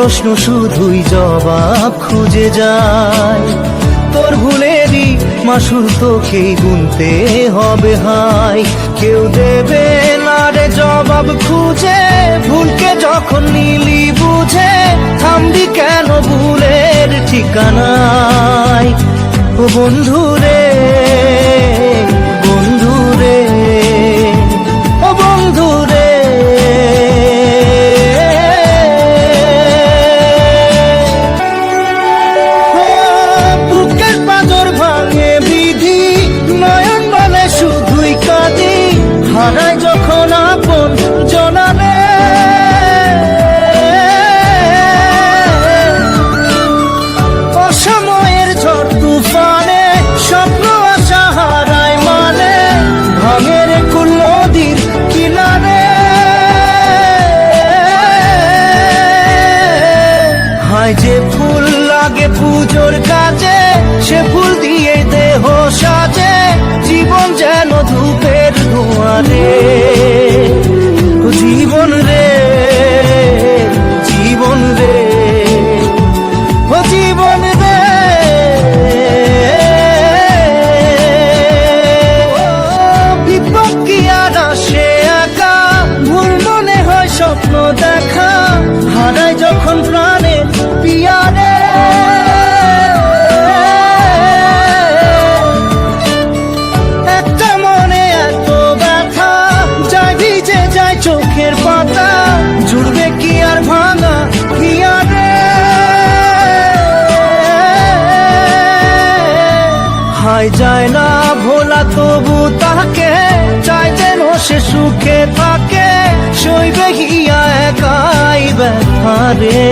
প্রশ্ন শুধুই জবাব খুঁজে যায়। তোর ভুলেরই মাসুল তোকেই গুনতে হবে হাই। কেউ দেবে না রে জবাব খুঁজে, ভুলকে যখন নিলি বুঝে থামবি কেন ভুলের ঠিকানায়। ও বন্ধু রে, বন্ধু রে, ও বন্ধু রে। বুকের পাঁজর ভাঙে বিধি, নয়ন বলে শুধুই কাঁদি, হারায় যখন আপন জনারে। অসময়ের ঝড় তুফানে স্বপ্ন আশা হারায় মানে, ভাঙের কুল নদীর কিনারে। হায় যে ফুল লাগে পুজোর কাজে, সে ফুল দিয়ে দেহ সাজে, জীবন যেন ধূপের ধোঁয়ারে। জীবন রে, জীবন রে, ও জীবন রে। বিপদ কি আর আসে একা, ভুল মনে হয় স্বপ্ন দেখা, হারায় যখন প্রাণে পিয়ারে। একটা মনে এত ব্যথা, যায় ভিজে যায় চোখের পাতা, জুড়বে কি আর ভাঙা হিয়ারে। হায় যায় না ভোলা তবু তাকে, চাই যেন সে সুখে থাকে, সইবে হিয়া একাই ব্যথারে।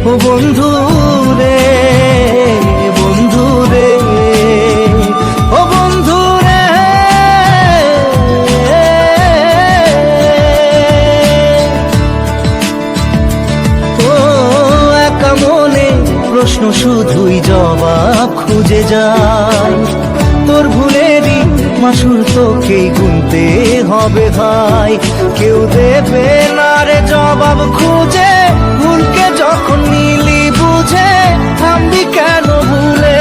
ও বন্ধু রে, বন্ধু রে, ও বন্ধু রে। ও একা মনে প্রশ্ন শুধুই জবাব খুঁজে যায়। তোর ভুলেরই মাসুল তোকেই গুনতে হবে ভাই। কেউ দেবে না রে জবাব খুঁজে, ভুলকে যখন নিলি বুঝে থামবি কেন ভুলে